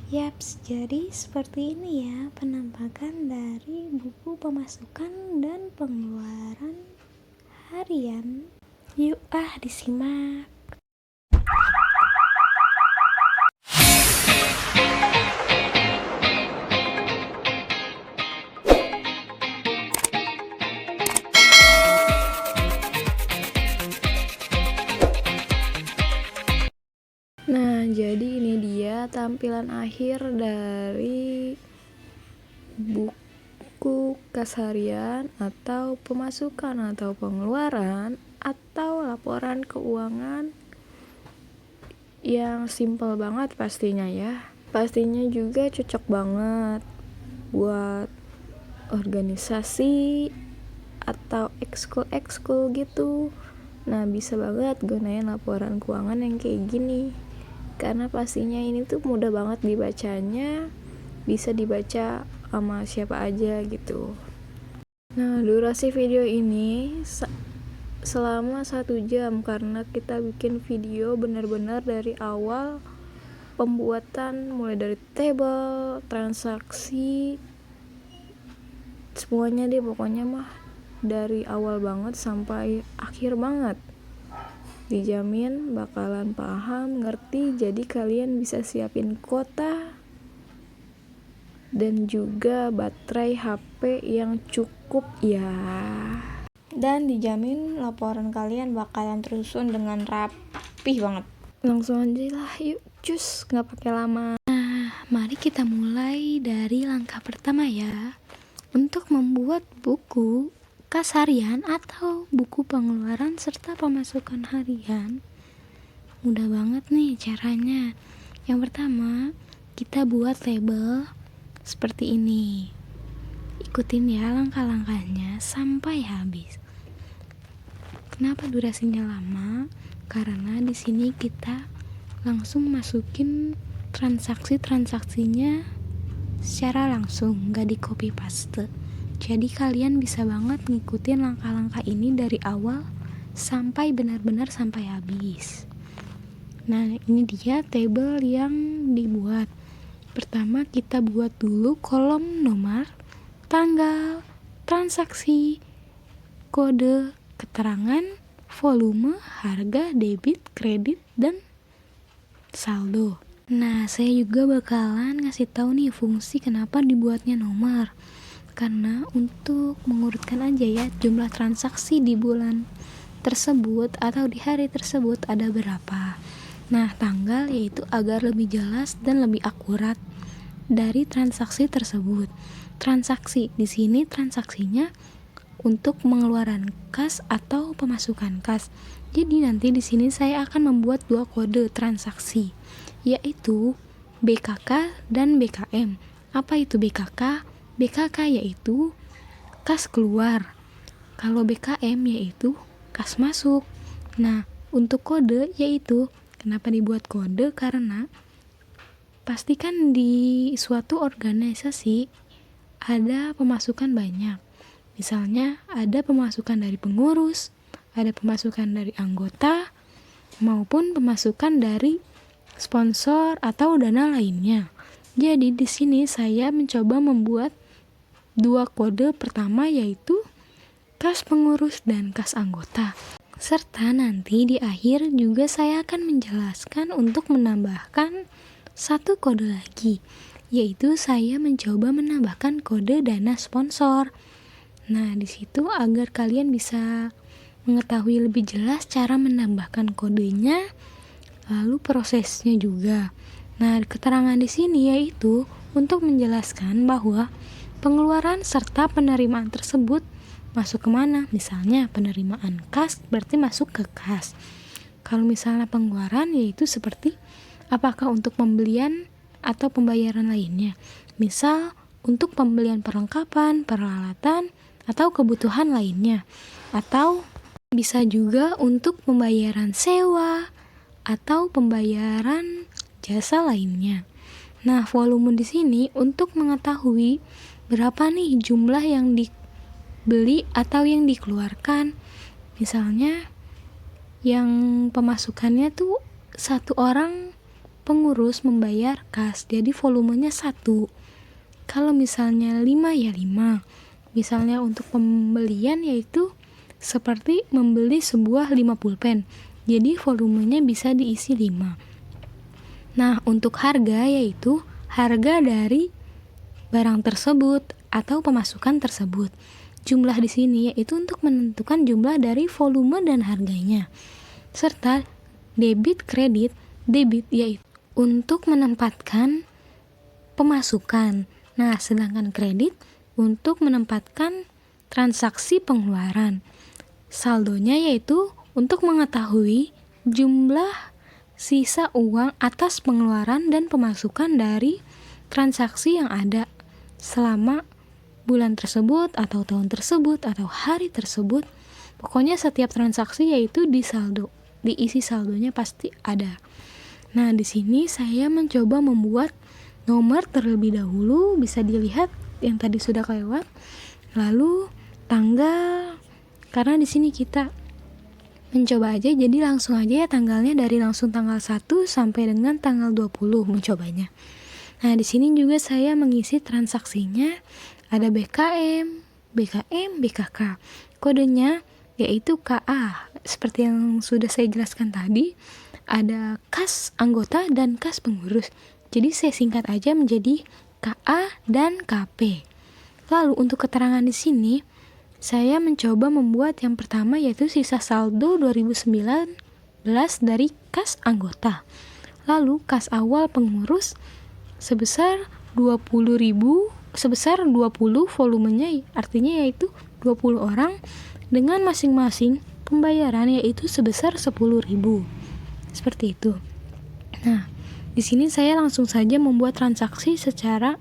Yaps, jadi seperti ini ya penampakan dari buku pemasukan dan pengeluaran harian. Yuk disimak. Nah, jadi ini dia tampilan akhir dari buku kas harian atau pemasukan atau pengeluaran atau laporan keuangan yang simple banget pastinya ya. Pastinya juga cocok banget buat organisasi atau ekskul gitu. Nah, bisa banget gunain laporan keuangan yang kayak gini. Karena pastinya ini tuh mudah banget dibacanya, bisa dibaca sama siapa aja gitu. Nah, durasi video ini selama 1 jam karena kita bikin video benar-benar dari awal pembuatan, mulai dari table, transaksi, semuanya deh pokoknya mah dari awal banget sampai akhir banget. Dijamin bakalan paham, ngerti, jadi kalian bisa siapin kuota dan juga baterai HP yang cukup ya. Dan dijamin laporan kalian bakalan tersusun dengan rapih banget. Langsung aja lah, yuk cus, gak pakai lama. Mari kita mulai dari langkah pertama ya. Untuk membuat buku kas harian atau buku pengeluaran serta pemasukan harian, mudah banget nih caranya. Yang pertama, kita buat label seperti ini. Ikutin ya langkah-langkahnya sampai habis. Kenapa durasinya lama? Karena di sini kita langsung masukin transaksinya secara langsung, gak di copy paste. Jadi kalian bisa banget ngikutin langkah-langkah ini dari awal sampai benar-benar sampai habis. Nah, ini dia table yang dibuat. Pertama kita buat dulu kolom nomor, tanggal, transaksi, kode, keterangan, volume, harga, debit, kredit, dan saldo. Nah, saya juga bakalan ngasih tahu nih fungsi kenapa dibuatnya nomor. Karena untuk mengurutkan aja ya jumlah transaksi di bulan tersebut atau di hari tersebut ada berapa. Nah, tanggal yaitu agar lebih jelas dan lebih akurat dari transaksi tersebut. Transaksi di sini transaksinya untuk pengeluaran kas atau pemasukan kas. Jadi nanti di sini saya akan membuat 2 kode transaksi, yaitu BKK dan BKM. Apa itu BKK? BKK yaitu kas keluar. Kalau BKM yaitu kas masuk. Nah, untuk kode yaitu, kenapa dibuat kode? Karena pastikan di suatu organisasi ada pemasukan banyak. Misalnya ada pemasukan dari pengurus, ada pemasukan dari anggota, maupun pemasukan dari sponsor atau dana lainnya. Jadi di sini saya mencoba membuat 2 kode, pertama yaitu kas pengurus dan kas anggota. Serta nanti di akhir juga saya akan menjelaskan untuk menambahkan 1 kode lagi, yaitu saya mencoba menambahkan kode dana sponsor. Nah, di situ agar kalian bisa mengetahui lebih jelas cara menambahkan kodenya, lalu prosesnya juga. Nah, keterangan di sini yaitu untuk menjelaskan bahwa pengeluaran serta penerimaan tersebut masuk kemana. Misalnya penerimaan kas berarti masuk ke kas. Kalau misalnya pengeluaran yaitu seperti apakah untuk pembelian atau pembayaran lainnya. Misal untuk pembelian perlengkapan, peralatan, atau kebutuhan lainnya. Atau bisa juga untuk pembayaran sewa atau pembayaran jasa lainnya. Nah, volume di sini untuk mengetahui berapa nih jumlah yang dibeli atau yang dikeluarkan. Misalnya yang pemasukannya tuh 1 orang pengurus membayar kas, jadi volumenya 1. Kalau misalnya 5 ya 5. Misalnya untuk pembelian yaitu seperti membeli sebuah 5 pulpen. Jadi volumenya bisa diisi 5. Nah, untuk harga yaitu harga dari barang tersebut atau pemasukan tersebut. Jumlah di sini yaitu untuk menentukan jumlah dari volume dan harganya. Serta debit kredit, debit yaitu untuk menempatkan pemasukan. Nah, sedangkan kredit untuk menempatkan transaksi pengeluaran. Saldonya yaitu untuk mengetahui jumlah sisa uang atas pengeluaran dan pemasukan dari transaksi yang ada selama bulan tersebut atau tahun tersebut atau hari tersebut. Pokoknya setiap transaksi yaitu diisi saldonya pasti ada. Nah, di sini saya mencoba membuat nomor terlebih dahulu, bisa dilihat yang tadi sudah kelewat. Lalu tanggal, karena di sini kita mencoba aja, jadi langsung aja ya tanggalnya dari langsung tanggal 1 sampai dengan tanggal 20 mencobanya. Nah, di sini juga saya mengisi transaksinya, ada BKM, BKM, BKK. Kodenya yaitu KA, seperti yang sudah saya jelaskan tadi, ada kas anggota dan kas pengurus. Jadi saya singkat aja menjadi KA dan KP. Lalu untuk keterangan di sini, saya mencoba membuat yang pertama yaitu sisa saldo 2019 dari kas anggota. Lalu kas awal pengurus sebesar 20.000, sebesar 20 volumenya, artinya yaitu 20 orang dengan masing-masing pembayaran yaitu sebesar 10.000. Seperti itu. Nah, di sini saya langsung saja membuat transaksi secara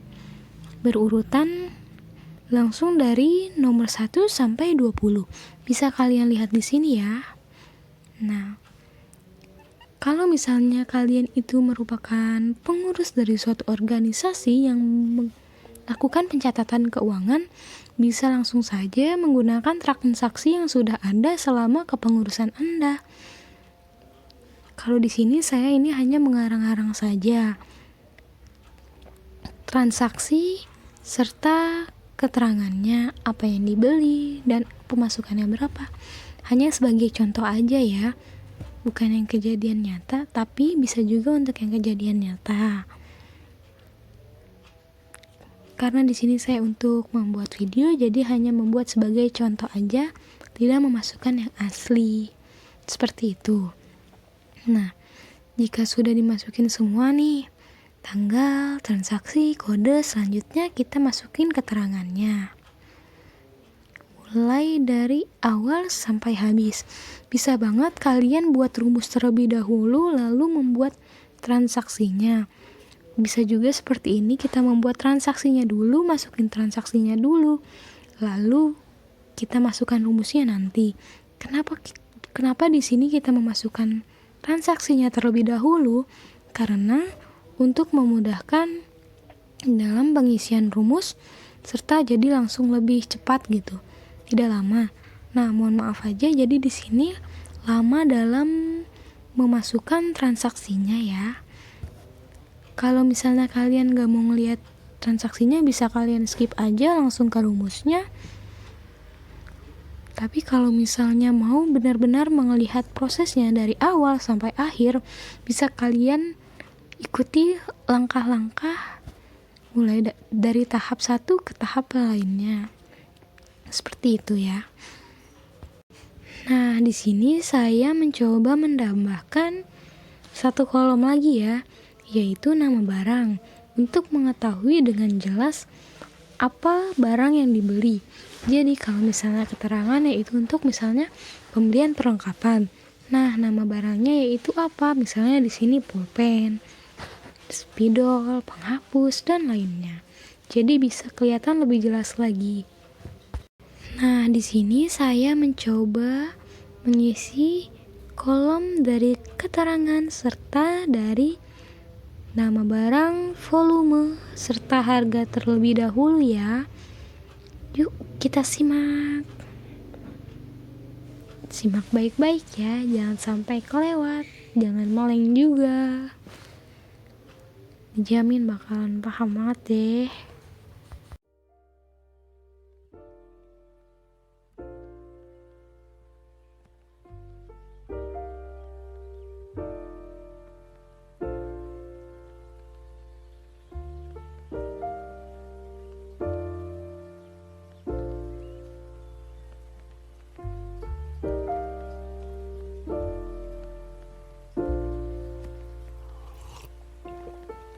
berurutan langsung dari nomor 1 sampai 20. Bisa kalian lihat di sini ya. Nah, kalau misalnya kalian itu merupakan pengurus dari suatu organisasi yang melakukan pencatatan keuangan, bisa langsung saja menggunakan transaksi yang sudah ada selama kepengurusan Anda. Kalau di sini saya ini hanya mengarang-arang saja transaksi serta keterangannya, apa yang dibeli dan pemasukannya berapa. Hanya sebagai contoh aja ya, bukan yang kejadian nyata, tapi bisa juga untuk yang kejadian nyata. Karena di sini saya untuk membuat video, jadi hanya membuat sebagai contoh aja, tidak memasukkan yang asli. Seperti itu. Nah, jika sudah dimasukin semua nih, tanggal, transaksi, kode, selanjutnya kita masukin keterangannya. Mulai dari awal sampai habis. Bisa banget kalian buat rumus terlebih dahulu lalu membuat transaksinya. Bisa juga seperti ini, kita membuat transaksinya dulu, masukin transaksinya dulu, lalu kita masukkan rumusnya nanti. Kenapa di sini kita memasukkan transaksinya terlebih dahulu? Karena untuk memudahkan dalam pengisian rumus serta jadi langsung lebih cepat gitu. Tidak lama. Nah, mohon maaf aja jadi di sini lama dalam memasukkan transaksinya ya. Kalau misalnya kalian gak mau ngeliat transaksinya, bisa kalian skip aja langsung ke rumusnya. Tapi kalau misalnya mau benar-benar melihat prosesnya dari awal sampai akhir, bisa kalian ikuti langkah-langkah mulai dari tahap 1 ke tahap lainnya. Seperti itu ya. Nah, di sini saya mencoba menambahkan satu kolom lagi ya, yaitu nama barang, untuk mengetahui dengan jelas apa barang yang dibeli. Jadi kalau misalnya keterangan yaitu untuk misalnya pembelian perlengkapan. Nah, nama barangnya yaitu apa? Misalnya di sini pulpen, spidol, penghapus dan lainnya. Jadi bisa kelihatan lebih jelas lagi. Nah, di sini saya mencoba mengisi kolom dari keterangan serta dari nama barang, volume, serta harga terlebih dahulu ya. Yuk kita simak. Simak baik-baik ya, jangan sampai kelewat, jangan meleng juga. Dijamin bakalan paham banget deh.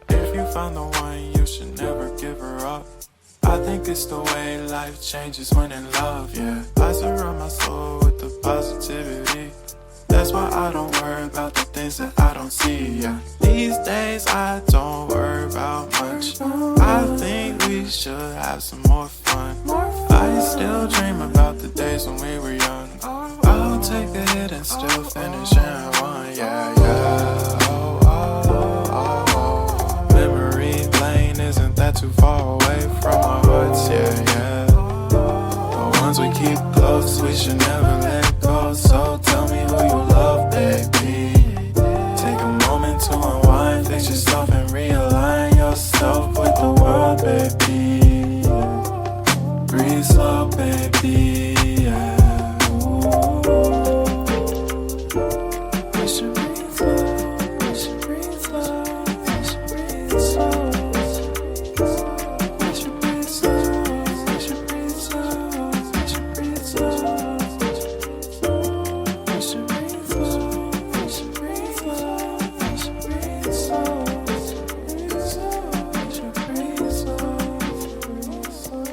If you found the one, you should never give her up. I think it's the way life changes when in love, yeah. I surround my soul with the positivity. That's why I don't worry about the things that I don't see, yeah. These days I don't worry about much. I think we should have some more fun. I still dream about the days when we were young. I'll take a hit and still finish in one, yeah, yeah. Oh, oh, oh, oh. Memory lane isn't that too far away from our hearts, yeah, yeah. The ones we keep close, we should never let go. So tell me who you love, baby. Take a moment to unwind, fix yourself and realign yourself with the world, baby. Breathe slow, baby, yeah. We should breathe slow, we should breathe slow, we should breathe slow. We should breathe slow, we should breathe slow, we should breathe slow. We should breathe slow, we should breathe slow, we should breathe slow. We should breathe slow, breathe slow.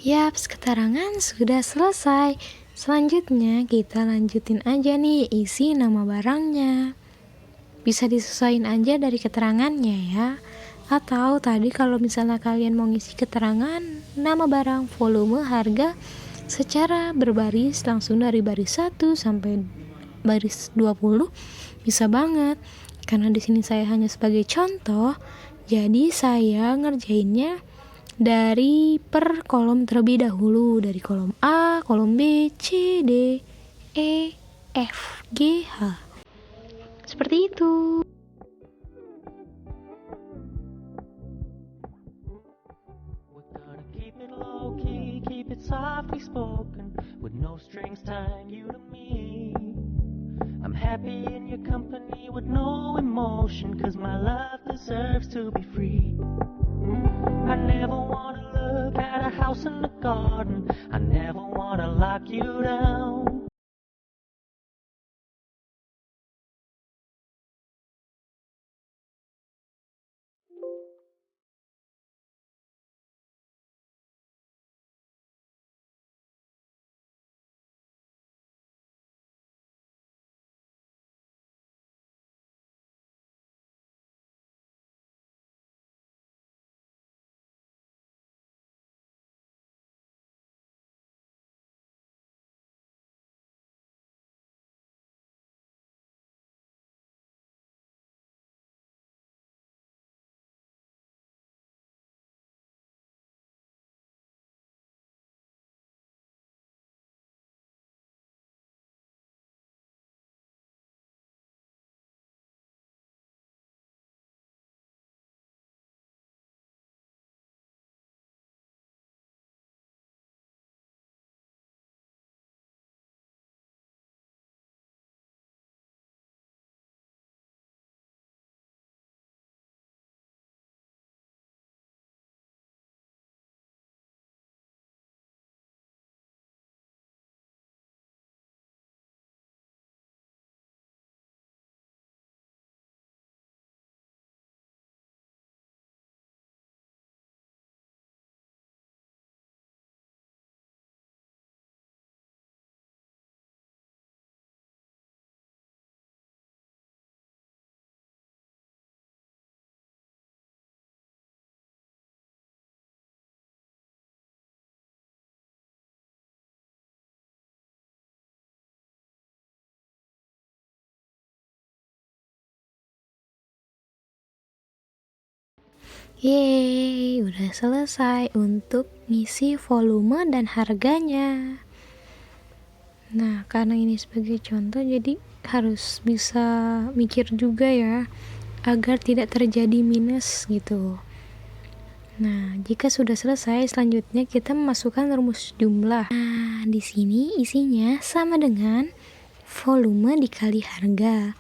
Yaps, keterangan sudah selesai. Selanjutnya kita lanjutin aja nih isi nama barangnya. Bisa disesuaikan aja dari keterangannya ya. Atau tadi kalau misalnya kalian mau ngisi keterangan nama barang, volume, harga secara berbaris langsung dari baris 1 sampai baris 20 bisa banget. Karena di sini saya hanya sebagai contoh, jadi saya ngerjainnya dari per kolom terlebih dahulu, dari kolom A, kolom B, C, D, E, F, G, H. Seperti itu. We're gonna keep it low key, keep it softly spoken, with no strings tying you to me. I'm happy in your company with no emotion, 'cause my love deserves to be free. I never wanna look at a house in the garden, I never wanna lock you down. Yeay, udah selesai untuk ngisi volume dan harganya. Nah, karena ini sebagai contoh, jadi harus bisa mikir juga ya, agar tidak terjadi minus gitu. Nah, jika sudah selesai, selanjutnya kita memasukkan rumus jumlah. Nah, di sini isinya sama dengan volume dikali harga,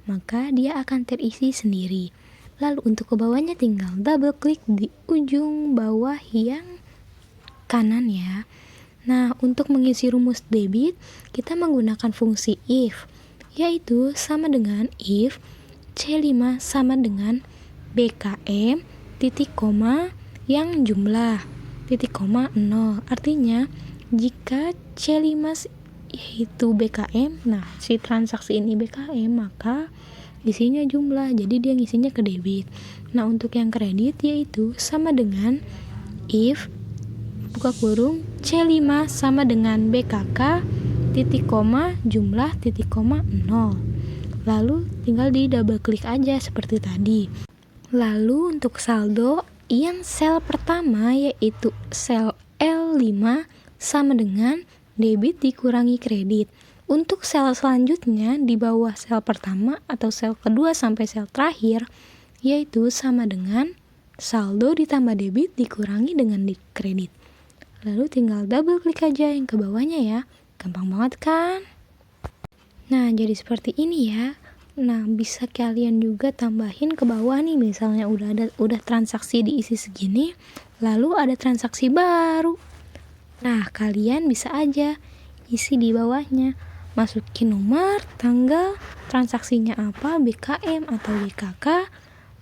maka dia akan terisi sendiri. Lalu untuk ke bawahnya tinggal double klik di ujung bawah yang kanan ya. Nah, untuk mengisi rumus debit, kita menggunakan fungsi if, yaitu sama dengan if C5 sama dengan BKM titik koma yang jumlah titik koma 0. Artinya, jika C5 yaitu BKM, nah si transaksi ini BKM, maka isinya jumlah, jadi dia ngisinya ke debit. Nah, untuk yang kredit yaitu sama dengan if buka kurung C5 sama dengan BKK titik koma jumlah titik koma 0. Lalu tinggal di double klik aja seperti tadi. Lalu untuk saldo yang sel pertama yaitu sel L5 sama dengan debit dikurangi kredit. Untuk sel selanjutnya di bawah sel pertama atau sel kedua sampai sel terakhir yaitu sama dengan saldo ditambah debit dikurangi dengan kredit. Lalu tinggal double klik aja yang ke bawahnya ya. Gampang banget kan? Nah, jadi seperti ini ya. Nah, bisa kalian juga tambahin ke bawah nih, misalnya udah transaksi diisi segini, lalu ada transaksi baru. Nah, kalian bisa aja isi di bawahnya. Masukin nomor, tanggal, transaksinya apa, BKM atau BKK,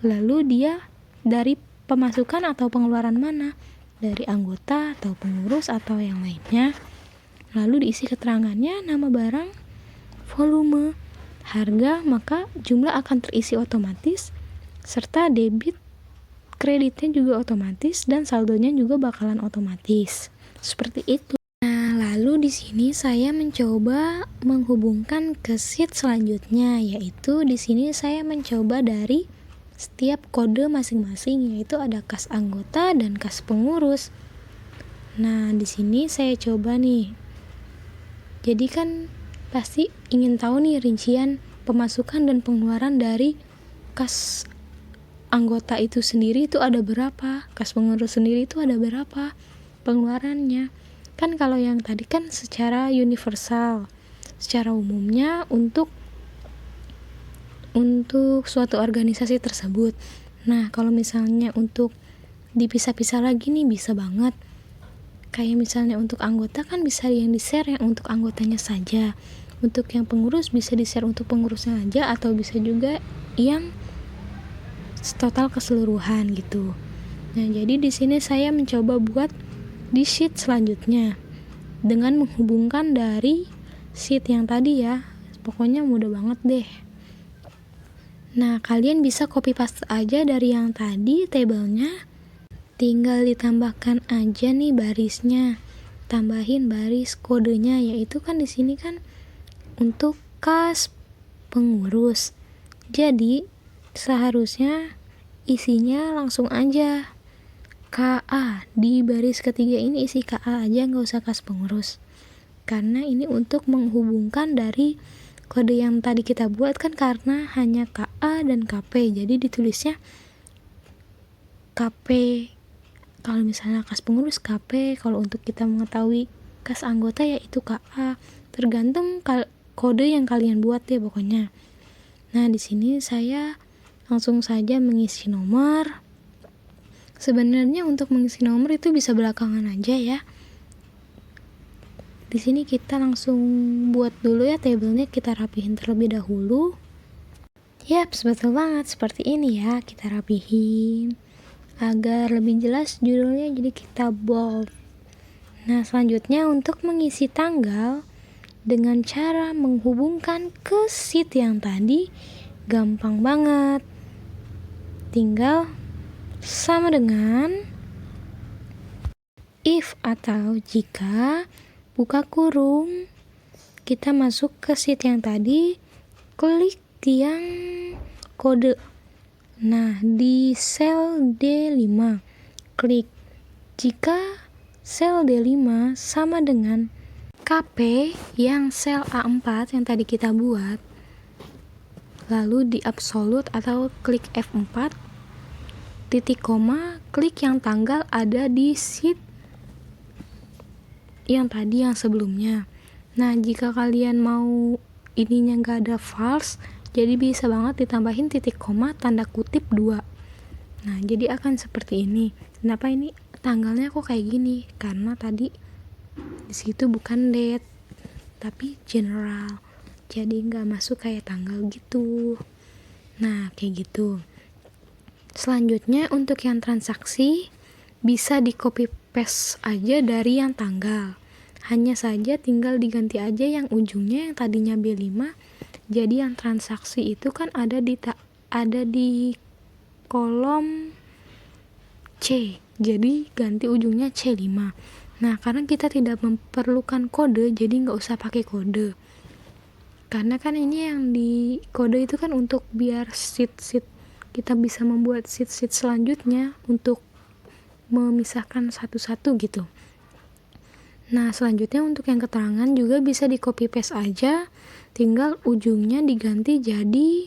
lalu dia dari pemasukan atau pengeluaran mana, dari anggota atau pengurus atau yang lainnya. Lalu diisi keterangannya, nama barang, volume, harga, maka jumlah akan terisi otomatis, serta debit, kreditnya juga otomatis, dan saldonya juga bakalan otomatis. Seperti itu. Nah, lalu di sini saya mencoba menghubungkan ke sheet selanjutnya, yaitu di sini saya mencoba dari setiap kode masing-masing, yaitu ada kas anggota dan kas pengurus. Nah, di sini saya coba nih. Jadi kan pasti ingin tahu nih rincian pemasukan dan pengeluaran dari kas anggota itu sendiri itu ada berapa, kas pengurus sendiri itu ada berapa pengeluarannya. Kan kalau yang tadi kan secara universal, secara umumnya untuk suatu organisasi tersebut. Nah, kalau misalnya untuk dipisah-pisah lagi nih bisa banget. Kayak misalnya untuk anggota kan bisa yang di-share yang untuk anggotanya saja. Untuk yang pengurus bisa di-share untuk pengurusnya aja, atau bisa juga yang total keseluruhan gitu. Nah, jadi di sini saya mencoba buat di sheet selanjutnya dengan menghubungkan dari sheet yang tadi ya. Pokoknya mudah banget deh. Nah, kalian bisa copy paste aja dari yang tadi tabelnya, tinggal ditambahkan aja nih barisnya, tambahin baris kodenya, yaitu kan di sini kan untuk kas pengurus. Jadi seharusnya isinya langsung aja KA, di baris ketiga ini isi KA aja, nggak usah kas pengurus, karena ini untuk menghubungkan dari kode yang tadi kita buat kan, karena hanya KA dan KP, jadi ditulisnya KP kalau misalnya kas pengurus, KP kalau untuk kita mengetahui kas anggota yaitu KA, tergantung kode yang kalian buat ya pokoknya. Nah, di sini saya langsung saja mengisi nomor. Sebenarnya untuk mengisi nomor itu bisa belakangan aja ya. Di sini kita langsung buat dulu ya tabelnya, kita rapihin terlebih dahulu. Yap, betul banget seperti ini ya, kita rapihin agar lebih jelas judulnya, jadi kita bold. Nah, selanjutnya untuk mengisi tanggal dengan cara menghubungkan ke sheet yang tadi gampang banget. Tinggal sama dengan if atau jika, buka kurung, kita masuk ke sheet yang tadi, klik yang kode, Nah, di sel D5 klik. Jika sel D5 sama dengan KP yang sel A4 yang tadi kita buat, lalu di absolute atau klik F4, titik koma, klik yang tanggal ada di sheet yang tadi yang sebelumnya. Nah, jika kalian mau ininya nggak ada false, jadi bisa banget ditambahin titik koma tanda kutip 2. Nah, jadi akan seperti ini. Kenapa ini tanggalnya kok kayak gini? Karena tadi di situ bukan date, tapi general. Jadi nggak masuk kayak tanggal gitu. Nah, kayak gitu. Selanjutnya untuk yang transaksi bisa di copy paste aja dari yang tanggal. Hanya saja tinggal diganti aja yang ujungnya yang tadinya B5. Jadi yang transaksi itu kan ada di kolom C. Jadi ganti ujungnya C5. Nah, karena kita tidak memerlukan kode, jadi nggak usah pakai kode. Karena kan ini yang di kode itu kan untuk biar sheet kita bisa membuat sheet selanjutnya untuk memisahkan satu-satu gitu. Nah, selanjutnya untuk yang keterangan juga bisa di copy paste aja, tinggal ujungnya diganti jadi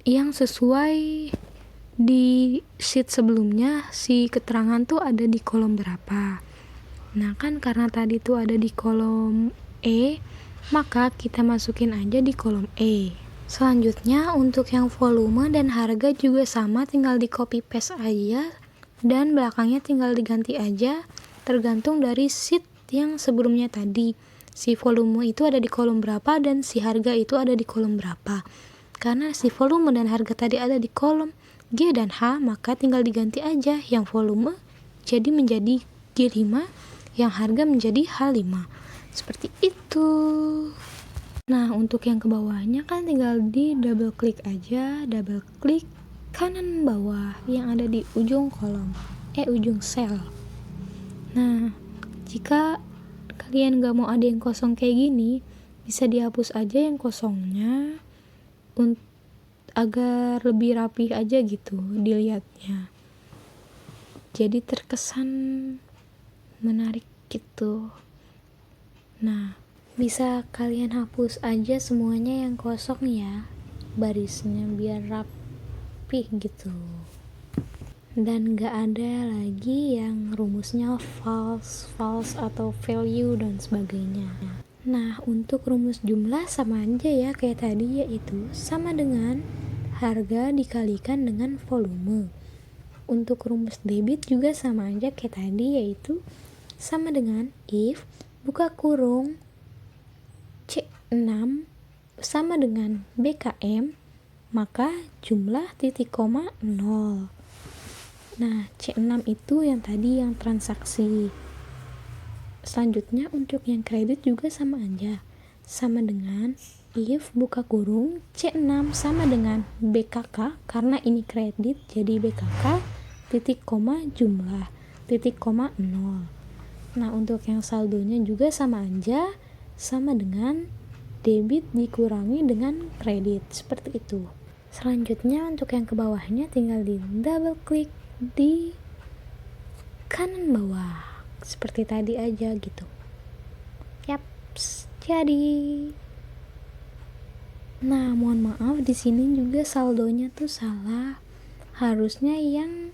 yang sesuai di sheet sebelumnya, si keterangan tuh ada di kolom berapa. Nah, kan karena tadi tuh ada di kolom E, maka kita masukin aja di kolom E. Selanjutnya untuk yang volume dan harga juga sama, tinggal di copy paste aja dan belakangnya tinggal diganti aja tergantung dari sheet yang sebelumnya tadi. Si volume itu ada di kolom berapa dan si harga itu ada di kolom berapa. Karena si volume dan harga tadi ada di kolom G dan H, maka tinggal diganti aja yang volume jadi menjadi G5, yang harga menjadi H5. Seperti itu. Nah, untuk yang ke bawahnya kan tinggal di double klik aja, double klik kanan bawah yang ada di ujung kolom, ujung sel. Nah, jika kalian gak mau ada yang kosong kayak gini, bisa dihapus aja yang kosongnya agar lebih rapi aja gitu dilihatnya. Jadi terkesan menarik gitu. Nah, bisa kalian hapus aja semuanya yang kosong ya, barisnya biar rapi gitu. Dan gak ada lagi yang rumusnya false atau value dan sebagainya. Nah, untuk rumus jumlah sama aja ya kayak tadi, yaitu sama dengan harga dikalikan dengan volume. Untuk rumus debit juga sama aja kayak tadi, yaitu sama dengan if buka kurung C6 sama dengan BKM, maka jumlah titik koma 0. Nah, C6 itu yang tadi yang transaksi. Selanjutnya untuk yang kredit juga sama aja. Sama dengan if buka kurung C6 sama dengan BKK, karena ini kredit jadi BKK titik koma jumlah titik koma 0. Nah, untuk yang saldonya juga sama aja, sama dengan debit dikurangi dengan kredit, seperti itu. Selanjutnya untuk yang ke bawahnya tinggal di double klik di kanan bawah seperti tadi aja gitu. Yaps, jadi. Nah, mohon maaf di sini juga saldonya tuh salah. Harusnya yang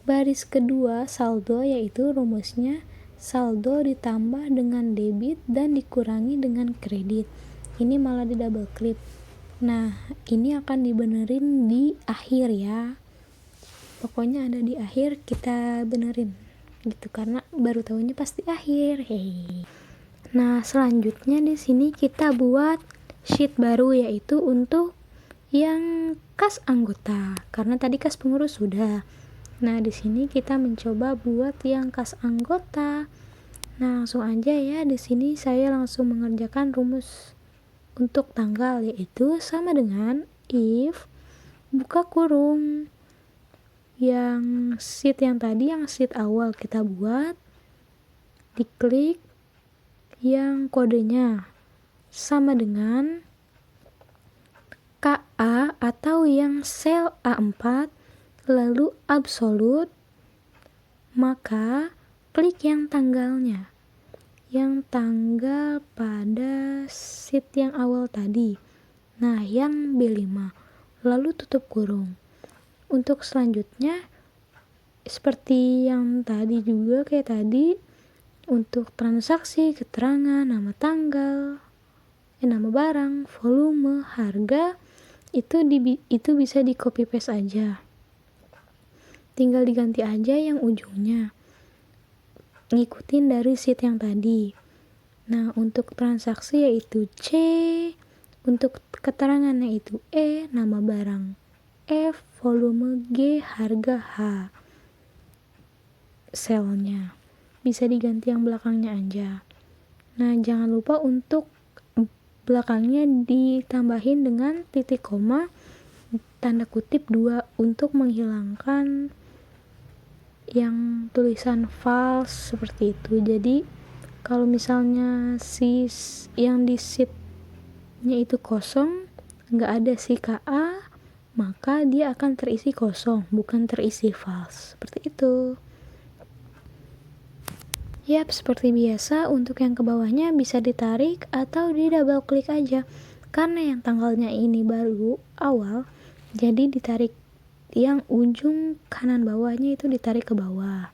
baris kedua saldo, yaitu rumusnya saldo ditambah dengan debit dan dikurangi dengan kredit. Ini malah di double klik. Nah, ini akan dibenerin di akhir ya. Pokoknya ada di akhir, kita benerin gitu karena baru tahunya pasti akhir. Nah, selanjutnya di sini kita buat sheet baru, yaitu untuk yang kas anggota. Karena tadi kas pengurus sudah. Nah, di sini kita mencoba buat yang kas anggota. Nah, langsung aja ya, di sini saya langsung mengerjakan rumus untuk tanggal, yaitu sama dengan if buka kurung yang sheet yang tadi, yang sheet awal kita buat, diklik yang kodenya sama dengan KA atau yang sel A4 lalu absolut, maka klik yang tanggalnya, yang tanggal pada sheet yang awal tadi. Nah, yang B5, lalu tutup kurung. Untuk selanjutnya seperti yang tadi juga kayak tadi, untuk transaksi, keterangan, nama tanggal, nama barang, volume, harga, itu bisa di copy paste aja. Tinggal diganti aja yang ujungnya, ngikutin dari sheet yang tadi. Nah, untuk transaksi yaitu C, untuk keterangannya itu E, nama barang F, volume G, harga H. Selnya bisa diganti yang belakangnya aja. Nah, jangan lupa untuk belakangnya ditambahin dengan titik koma tanda kutip 2 untuk menghilangkan yang tulisan false seperti itu. Jadi kalau misalnya yang di sheetnya itu kosong, nggak ada si KA, maka dia akan terisi kosong, bukan terisi false. Seperti itu. Yap, seperti biasa untuk yang ke bawahnya bisa ditarik atau di double klik aja. Karena yang tanggalnya ini baru awal, jadi ditarik yang ujung kanan bawahnya itu ditarik ke bawah.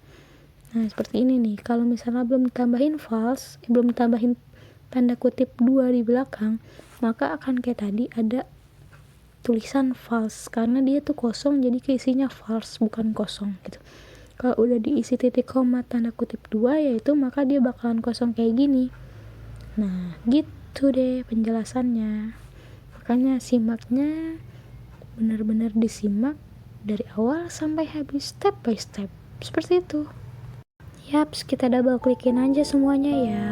Nah, seperti ini nih. Kalau misalnya belum ditambahin false, belum ditambahin tanda kutip 2 di belakang, maka akan kayak tadi ada tulisan false karena dia tuh kosong, jadi keisinya false bukan kosong gitu. Kalau udah diisi titik koma tanda kutip 2 yaitu, maka dia bakalan kosong kayak gini. Nah, gitu deh penjelasannya. Makanya simaknya benar-benar disimak dari awal sampai habis, step by step. Seperti itu. Yaps, kita double klikin aja semuanya ya.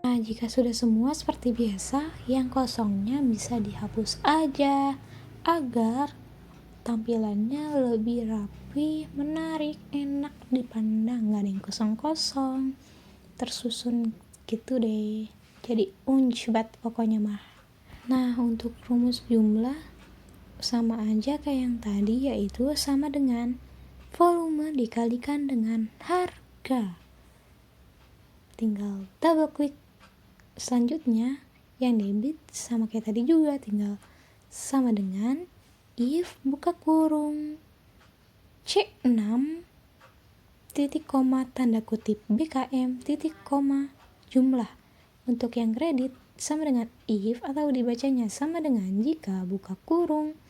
Nah, jika sudah semua seperti biasa, yang kosongnya bisa dihapus aja agar tampilannya lebih rapi, menarik, enak dipandang, gak ada yang kosong-kosong, tersusun gitu deh. Jadi unjbat pokoknya mah. Nah, untuk rumus jumlah sama aja kayak yang tadi, yaitu sama dengan volume dikalikan dengan harga. Tinggal double klik. Selanjutnya yang debit sama kayak tadi juga, tinggal sama dengan if buka kurung C6 titik koma tanda kutip BKM titik koma jumlah. Untuk yang kredit sama dengan if atau dibacanya sama dengan jika buka kurung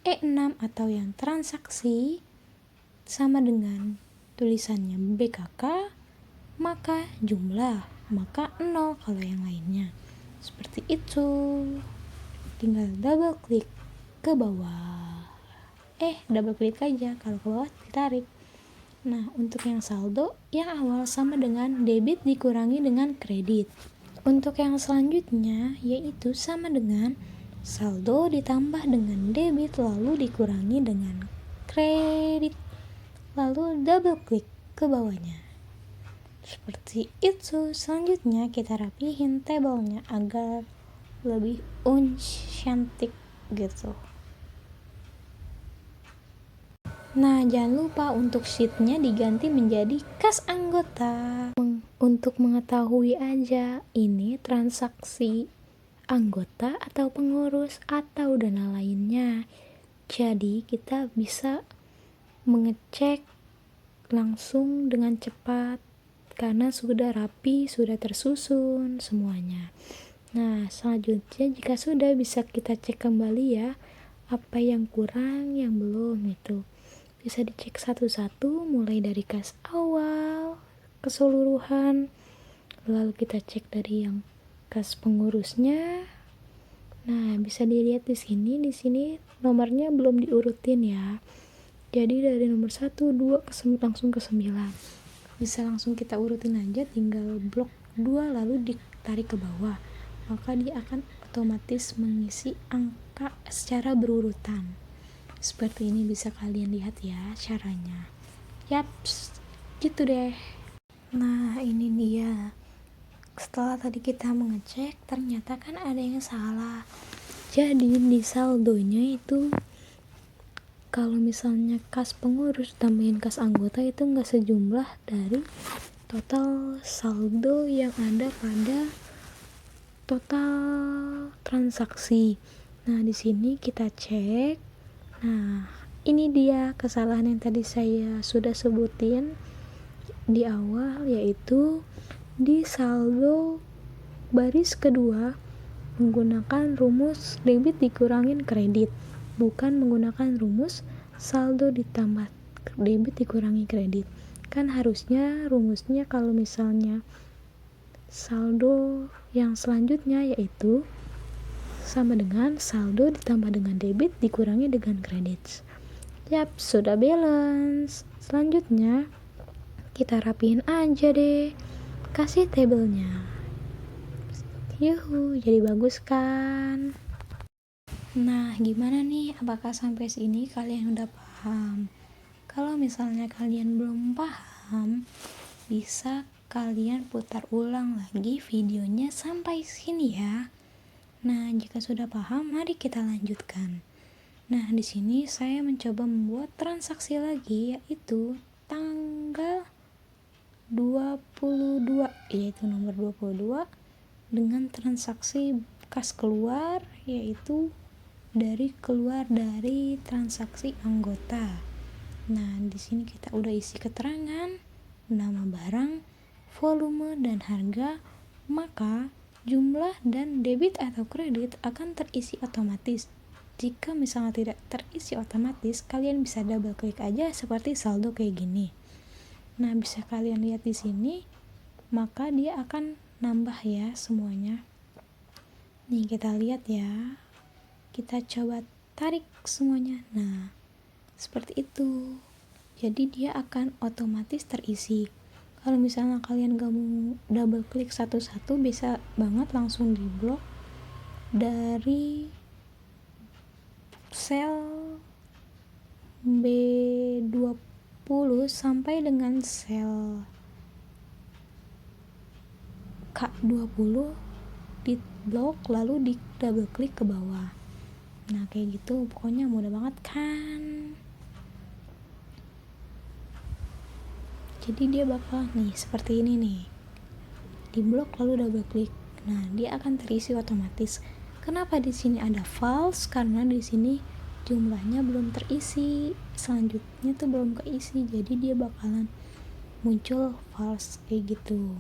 E6 atau yang transaksi sama dengan tulisannya BKK maka jumlah, maka 0 kalau yang lainnya. Seperti itu. Tinggal double klik ke bawah. Double klik aja, kalau ke bawah ditarik. Nah, untuk yang saldo, yang awal sama dengan debit dikurangi dengan kredit. Untuk yang selanjutnya, yaitu sama dengan saldo ditambah dengan debit lalu dikurangi dengan kredit. Lalu double klik ke bawahnya. Seperti itu. Selanjutnya kita rapihin tabelnya agar lebih cantik gitu. Nah, jangan lupa untuk sheetnya diganti menjadi kas anggota. Untuk mengetahui aja ini transaksi anggota atau pengurus atau dana lainnya. Jadi kita bisa mengecek langsung dengan cepat karena sudah rapi, sudah tersusun semuanya. Nah, selanjutnya jika sudah bisa kita cek kembali ya, apa yang kurang, yang belum itu. Bisa dicek satu-satu mulai dari kas awal, keseluruhan, lalu kita cek dari yang kas pengurusnya. Nah, bisa dilihat di sini nomornya belum diurutin ya. Jadi dari nomor 1, 2 langsung ke 9. Bisa langsung kita urutin aja, tinggal blok 2 lalu ditarik ke bawah, maka dia akan otomatis mengisi angka secara berurutan. Seperti ini bisa kalian lihat ya caranya. Yaps, gitu deh. Nah, ini dia. Setelah tadi kita mengecek, ternyata kan ada yang salah. Jadi di saldonya itu, kalau misalnya kas pengurus tambahin kas anggota itu nggak sejumlah dari total saldo yang ada pada total transaksi. Nah, di sini kita cek. Nah, ini dia kesalahan yang tadi saya sudah sebutin di awal, yaitu di saldo baris kedua menggunakan rumus debit dikurangin kredit, bukan menggunakan rumus saldo ditambah debit dikurangi kredit. Kan harusnya rumusnya kalau misalnya saldo yang selanjutnya yaitu sama dengan saldo ditambah dengan debit dikurangi dengan kredit. Yap, sudah balance. Selanjutnya kita rapiin aja deh, kasih tabelnya. Yuhu, jadi bagus kan? Nah, gimana nih? Apakah sampai sini kalian udah paham? Kalau misalnya kalian belum paham, bisa kalian putar ulang lagi videonya sampai sini ya. Nah, jika sudah paham, mari kita lanjutkan. Nah, di sini saya mencoba membuat transaksi lagi, yaitu tanggal 22, yaitu nomor 22, dengan transaksi kas keluar, yaitu keluar dari transaksi anggota. Nah, di sini kita udah isi keterangan, nama barang, volume, dan harga, maka jumlah dan debit atau kredit akan terisi otomatis. Jika misalnya tidak terisi otomatis, kalian bisa double klik aja seperti saldo kayak gini. Nah, bisa kalian lihat di sini, maka dia akan nambah ya semuanya. Nih, kita lihat ya. Kita coba tarik semuanya. Nah, seperti itu. Jadi dia akan otomatis terisi. Kalau misalnya kalian gak mau double klik satu-satu, bisa banget langsung di blok dari sel B20 sampai dengan sel K20 di blok, lalu di double klik ke bawah. Nah, kayak gitu, pokoknya mudah banget kan? Jadi dia bakal nih seperti ini nih, di blok lalu double klik. Nah, dia akan terisi otomatis. Kenapa di sini ada false? Karena di sini jumlahnya belum terisi, selanjutnya tuh belum keisi, jadi dia bakalan muncul false kayak gitu.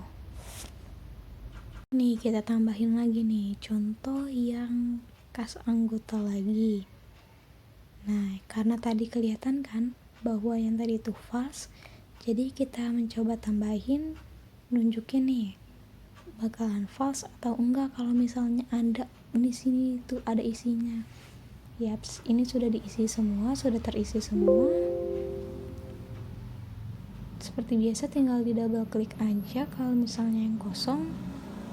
Nih, kita tambahin lagi nih contoh yang kas anggota lagi. Nah, karena tadi kelihatan kan bahwa yang tadi itu false, jadi kita mencoba tambahin, nunjukin nih bakalan false atau enggak kalau misalnya ada di sini tuh ada isinya. Yaps, ini sudah diisi semua, sudah terisi semua. Seperti biasa tinggal di double klik aja kalau misalnya yang kosong.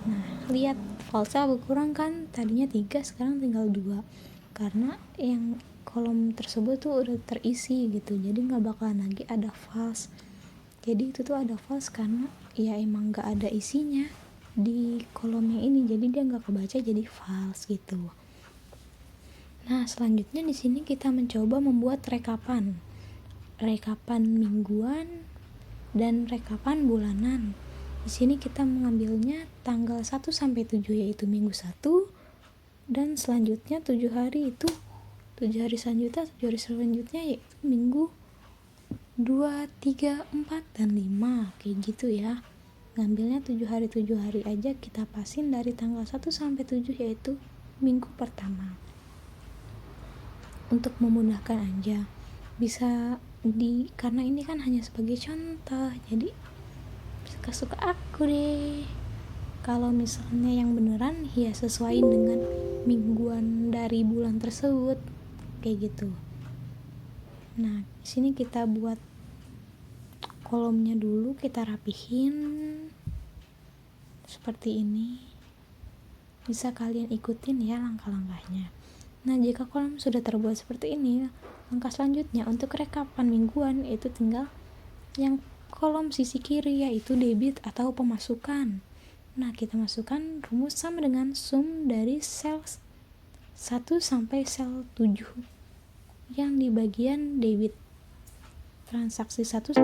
Nah, lihat false-nya berkurang kan, tadinya 3 sekarang tinggal 2, karena yang kolom tersebut tuh udah terisi gitu, jadi nggak bakalan lagi ada false. Jadi itu tuh ada false karena ya emang nggak ada isinya di kolomnya ini, jadi dia nggak kebaca, jadi false gitu. Nah, selanjutnya di sini kita mencoba membuat rekapan mingguan dan rekapan bulanan. Di sini kita mengambilnya tanggal 1 sampai 7, yaitu minggu 1, dan selanjutnya 7 hari itu 7 hari selanjutnya yaitu minggu 2, 3, 4, dan 5 kayak gitu ya. Ngambilnya 7 hari aja, kita pasin dari tanggal 1 sampai 7, yaitu minggu pertama. Untuk memudahkan aja, bisa karena ini kan hanya sebagai contoh, jadi suka-suka aku deh. Kalau misalnya yang beneran ya sesuaiin dengan mingguan dari bulan tersebut kayak gitu. Nah, di sini kita buat kolomnya dulu, kita rapihin seperti ini. Bisa kalian ikutin ya langkah-langkahnya. Nah, jika kolom sudah terbuat seperti ini, langkah selanjutnya untuk rekapan mingguan itu tinggal yang kolom sisi kiri, yaitu debit atau pemasukan. Nah, kita masukkan rumus sama dengan sum dari sel 1 sampai sel 7 yang di bagian debit. Transaksi 1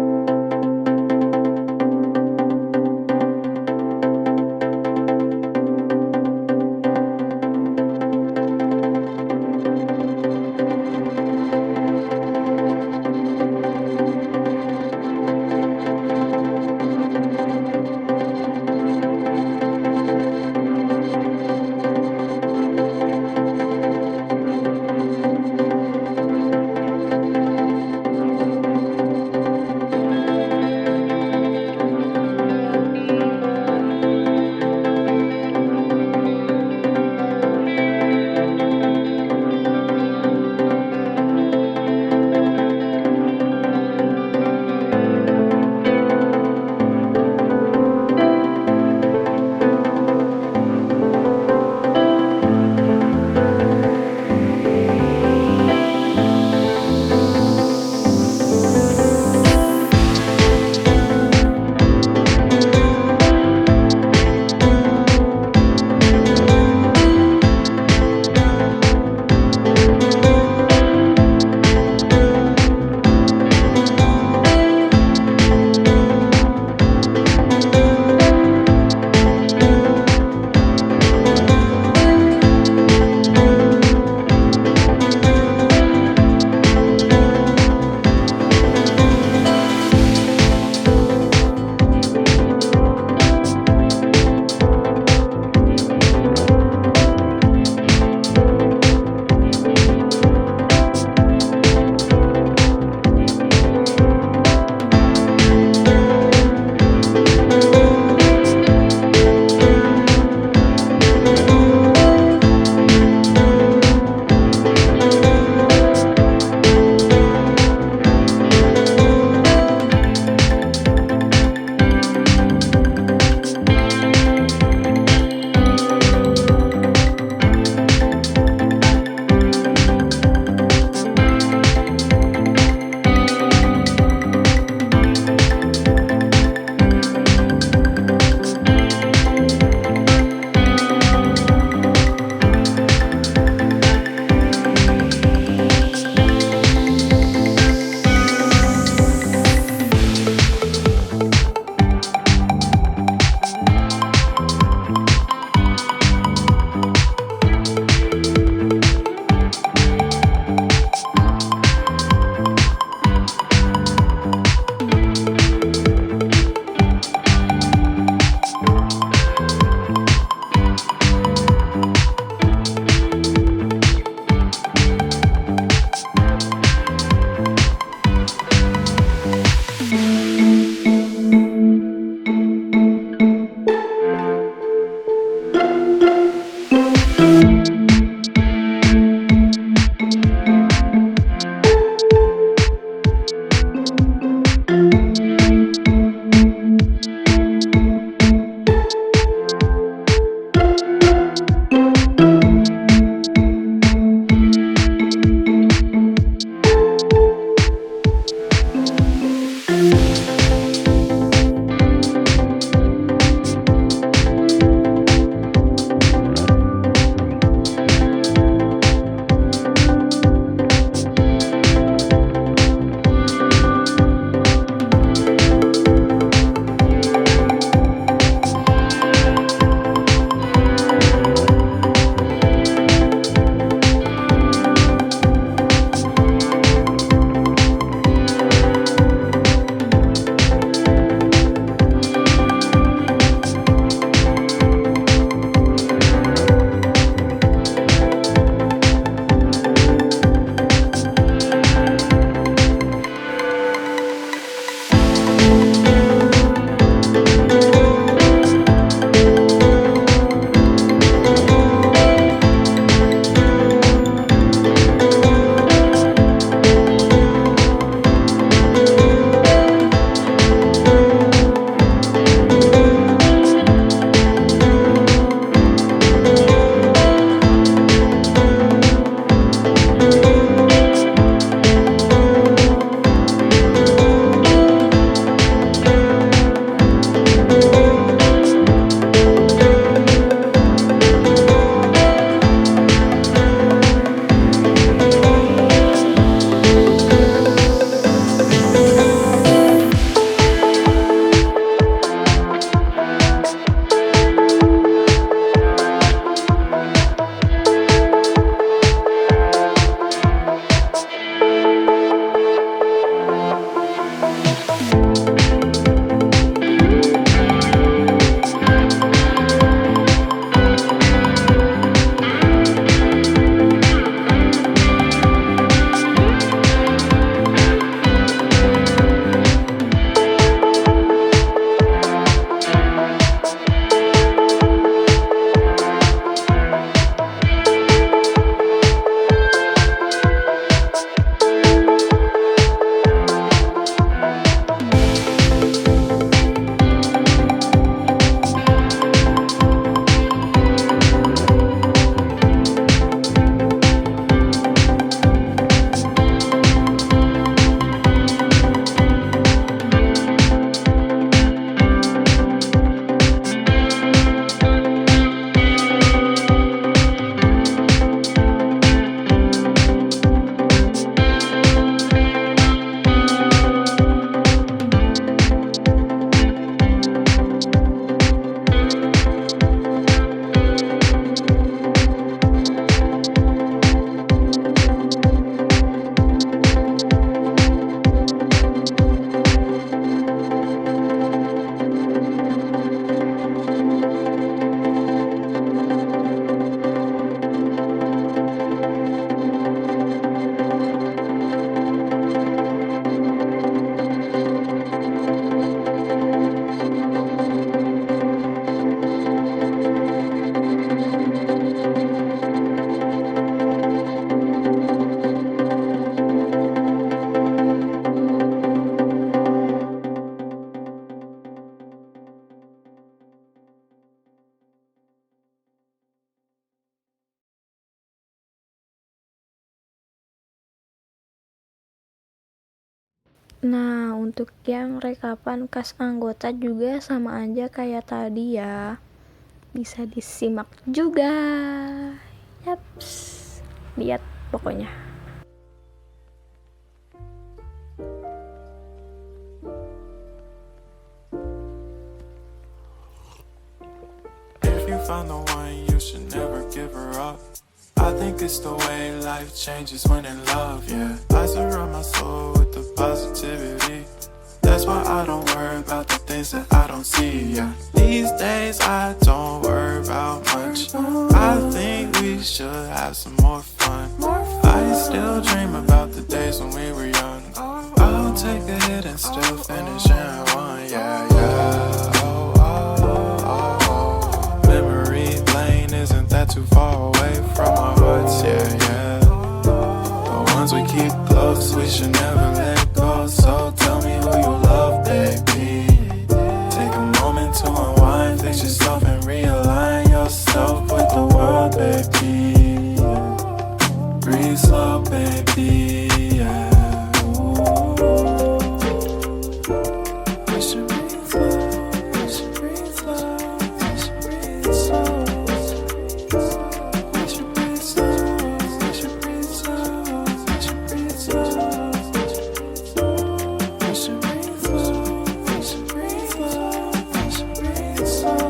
Nah, untuk yang rekapan kas anggota juga sama aja kayak tadi ya. Bisa disimak juga. Yaps. Lihat pokoknya. If you found the one, you should never give her up. I think it's the way life changes when in love, yeah. I surround my soul with the positivity. That's why I don't worry about the things that I don't see, yeah. These days I don't worry about much. I think we should have some more fun. I still dream about the days when we were young. I'll take a hit and still finish in one, yeah, yeah. Oh, oh, oh, oh. Memory lane, isn't that too far away from our hearts, yeah, yeah. The ones we keep close, we should never let go. So tell me who you love, baby. Take a moment to unwind, fix yourself and realign yourself with the world, baby. Breathe slow, baby, yeah. We should breathe slow, we should breathe slow, we should breathe slow. We should breathe slow, we should breathe slow, we should breathe slow. We should breathe slow, we should breathe slow, we should breathe slow.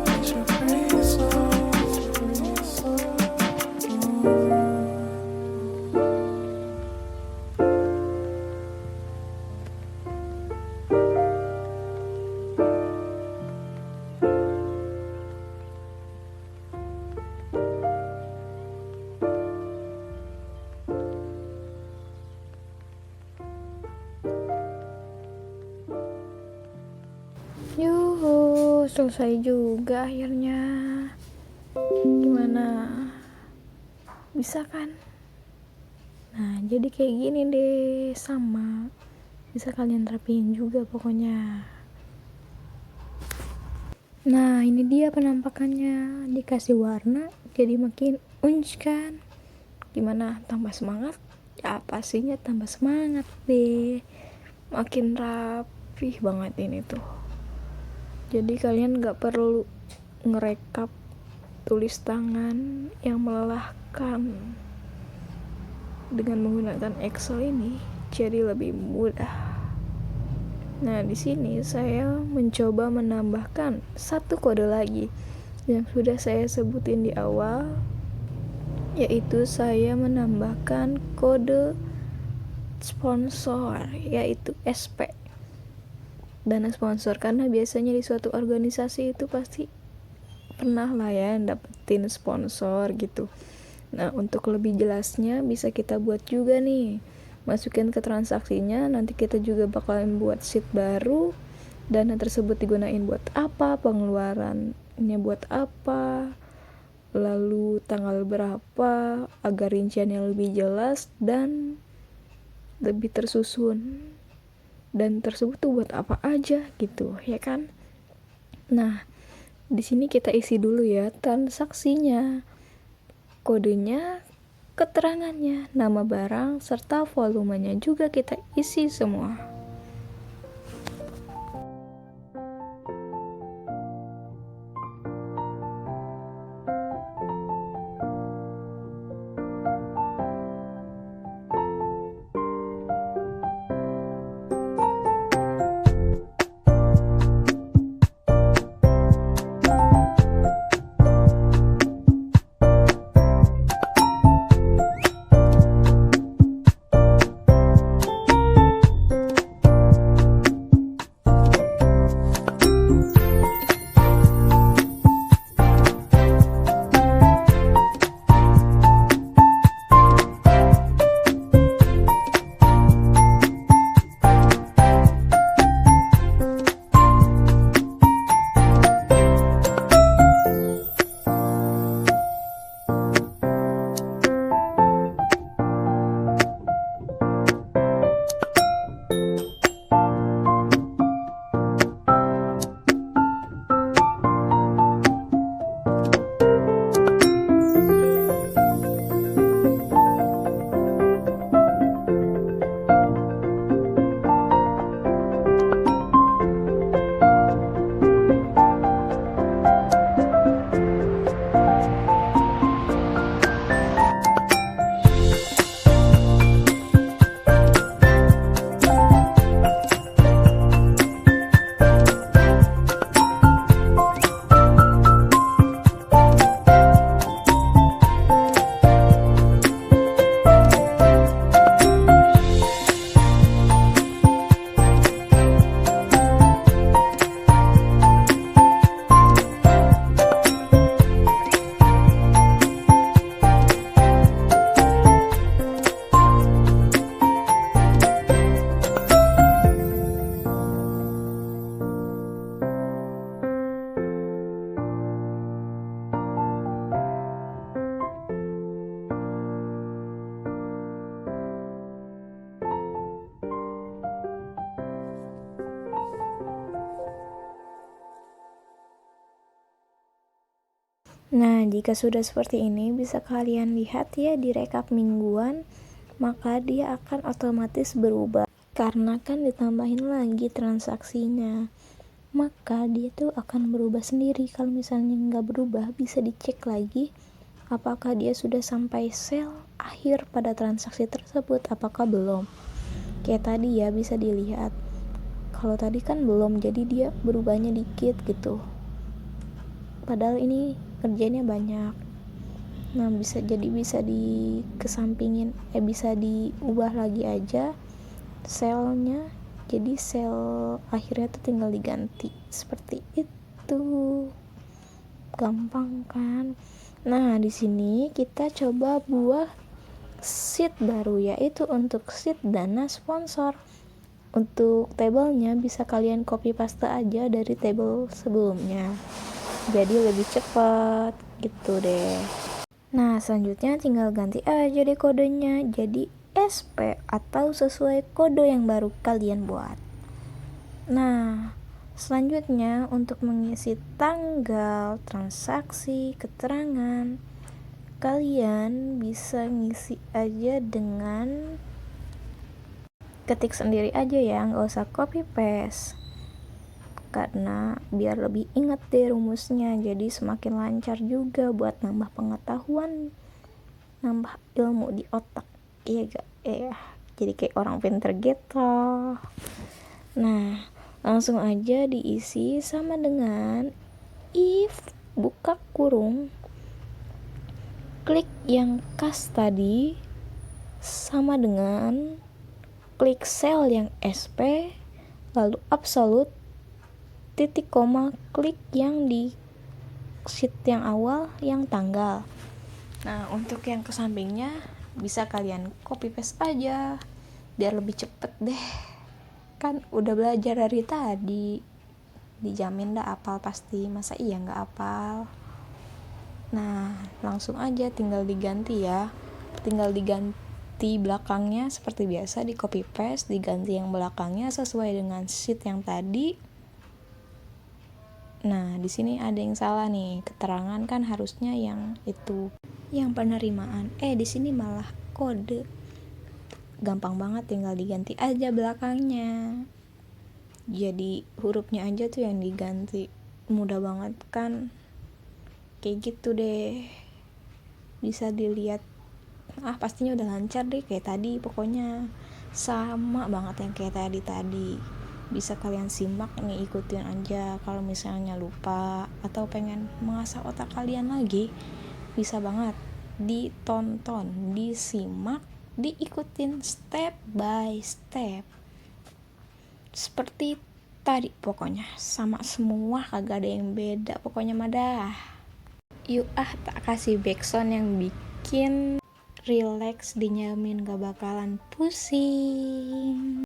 We should breathe slow, breathe slow. Yuhu, selesai juga akhirnya. Gimana? Bisa kan? Nah, jadi kayak gini deh, sama. Bisa kalian terapin juga pokoknya. Nah, ini dia penampakannya. Dikasih warna, jadi makin unj kan? Gimana? Tambah semangat? Ya pastinya tambah semangat deh. Makin rapih banget ini tuh. Jadi kalian gak perlu ngerekap tulis tangan yang melelahkan. Dengan menggunakan Excel ini jadi lebih mudah. Nah, di sini saya mencoba menambahkan satu kode lagi yang sudah saya sebutin di awal, yaitu saya menambahkan kode sponsor, yaitu SP. Dana sponsor, karena biasanya di suatu organisasi itu pasti pernah lah ya dapetin sponsor gitu. Nah, untuk lebih jelasnya bisa kita buat juga nih, masukin ke transaksinya. Nanti kita juga bakalan buat sheet baru, dana tersebut digunain buat apa, pengeluarannya buat apa, lalu tanggal berapa, agar rinciannya lebih jelas dan lebih tersusun, dan tersebut tuh buat apa aja gitu, ya kan? Nah, di sini kita isi dulu ya transaksinya, kodenya, keterangannya, nama barang, serta volumenya juga kita isi semua. Nah, jika sudah seperti ini, bisa kalian lihat ya di rekap mingguan, maka dia akan otomatis berubah. Karena kan ditambahin lagi transaksinya, maka dia tuh akan berubah sendiri. Kalau misalnya nggak berubah, bisa dicek lagi apakah dia sudah sampai sel akhir pada transaksi tersebut, apakah belum. Kayak tadi ya, bisa dilihat. Kalau tadi kan belum, jadi dia berubahnya dikit gitu. Padahal ini kerjanya banyak. Nah, bisa dikesampingin, bisa diubah lagi aja selnya, jadi sel akhirnya tuh tinggal diganti seperti itu. Gampang kan? Nah, di sini kita coba buat sheet baru, yaitu untuk sheet dana sponsor. Untuk tabelnya bisa kalian copy paste aja dari tabel sebelumnya, jadi lebih cepat gitu deh. Nah, selanjutnya tinggal ganti aja deh kodenya jadi SP atau sesuai kode yang baru kalian buat. Nah, selanjutnya untuk mengisi tanggal transaksi keterangan, kalian bisa ngisi aja dengan ketik sendiri aja ya, nggak usah copy paste, karena biar lebih inget deh rumusnya, jadi semakin lancar juga buat nambah pengetahuan, nambah ilmu di otak. Iya gak? Jadi kayak orang pinter gitu. Nah, langsung aja diisi sama dengan if buka kurung, klik yang kas tadi sama dengan klik sel yang SP, lalu absolut, titik koma, klik yang di sheet yang awal yang tanggal. Nah, untuk yang ke sampingnya bisa kalian copy paste aja biar lebih cepet deh. Kan udah belajar dari tadi, dijamin dah apal pasti, masa iya nggak apal. Nah, langsung aja tinggal diganti ya, tinggal diganti belakangnya seperti biasa, di copy paste, diganti yang belakangnya sesuai dengan sheet yang tadi. Nah, di sini ada yang salah nih, keterangan kan harusnya yang itu, yang penerimaan. Di sini malah kode. Gampang banget, tinggal diganti aja belakangnya. Jadi hurufnya aja tuh yang diganti. Mudah banget kan? Kayak gitu deh. Bisa dilihat. Pastinya udah lancar deh kayak tadi, pokoknya sama banget yang kayak tadi. Bisa kalian simak nih, ikutin aja. Kalau misalnya lupa atau pengen mengasah otak kalian lagi, bisa banget ditonton, disimak, diikutin step by step seperti tadi. Pokoknya sama semua, kagak ada yang beda pokoknya madah. Yuk tak kasih backsound yang bikin relax, dinyamin gak bakalan pusing.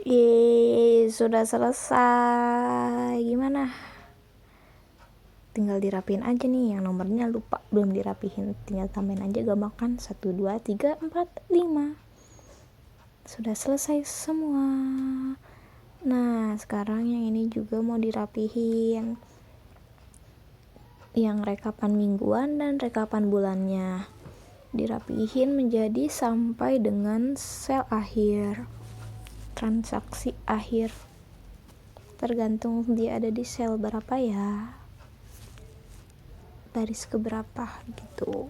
Yeay, sudah selesai. Gimana? Tinggal dirapiin aja nih, yang nomornya lupa belum dirapihin, tinggal tambahin aja gampang kan, 1, 2, 3, 4, 5. Sudah selesai semua. Nah sekarang yang ini juga mau dirapihin, yang rekapan mingguan dan rekapan bulannya dirapihin menjadi sampai dengan sel akhir, transaksi akhir, tergantung dia ada di sel berapa ya, baris keberapa gitu,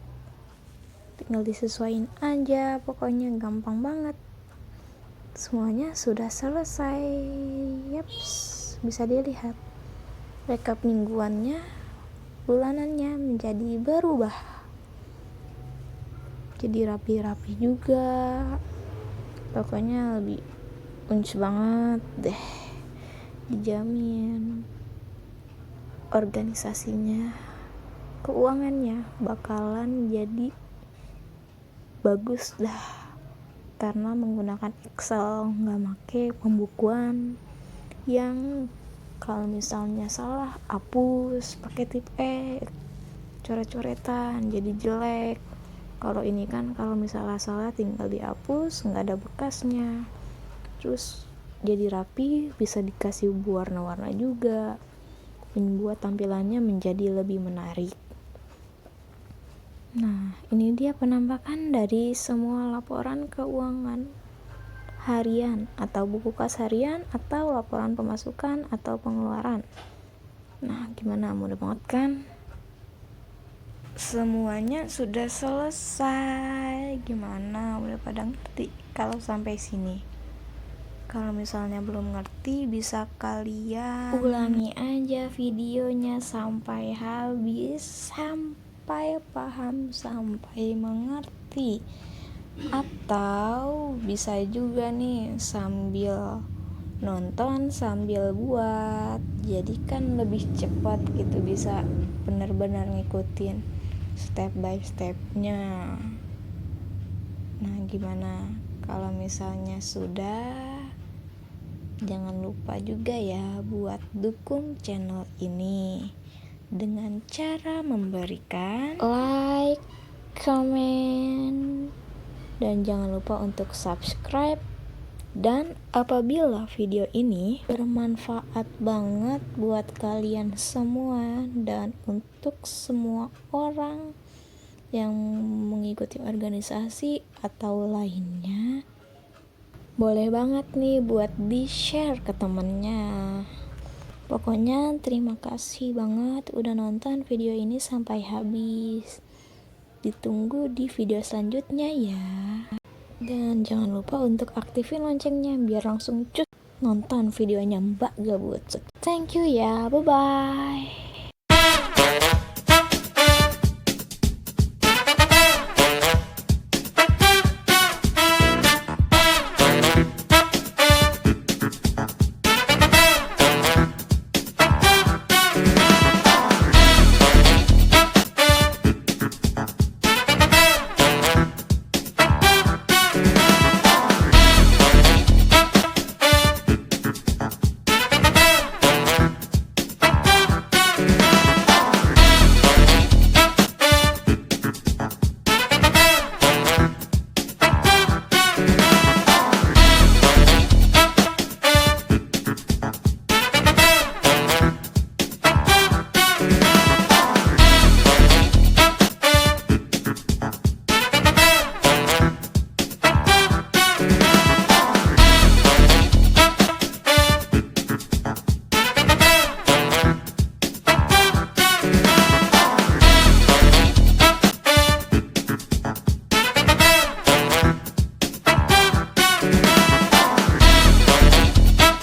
tinggal disesuaiin aja, pokoknya gampang banget. Semuanya sudah selesai. Yaps, bisa dilihat rekap mingguannya, bulanannya menjadi berubah, jadi rapi-rapi juga, pokoknya lebih unc banget deh, dijamin organisasinya, keuangannya bakalan jadi bagus dah, karena menggunakan Excel, nggak make pembukuan yang kalau misalnya salah hapus pakai tip coret-coretan jadi jelek. Kalau ini kan kalau misalnya salah tinggal dihapus, nggak ada bekasnya, terus jadi rapi, bisa dikasih warna-warna juga, membuat tampilannya menjadi lebih menarik. Nah, ini dia penampakan dari semua laporan keuangan harian atau buku kas harian atau laporan pemasukan atau pengeluaran. Nah, gimana? Mudah banget kan? Semuanya sudah selesai. Gimana? Udah pada ngerti kalau sampai sini? Kalau misalnya belum ngerti, bisa kalian ulangi aja videonya sampai habis, sampai paham, sampai mengerti. Atau bisa juga nih sambil nonton sambil buat, jadi kan lebih cepat gitu, bisa benar-benar ngikutin step by stepnya. Nah gimana? Kalau misalnya sudah, jangan lupa juga ya buat dukung channel ini dengan cara memberikan like, comment, dan jangan lupa untuk subscribe. Dan apabila video ini bermanfaat banget buat kalian semua dan untuk semua orang yang mengikuti organisasi atau lainnya, boleh banget nih buat di-share ke temennya. Pokoknya terima kasih banget udah nonton video ini sampai habis. Ditunggu di video selanjutnya ya. Dan jangan lupa untuk aktifin loncengnya biar langsung nonton videonya Mbak Gabut. Thank you ya, bye-bye.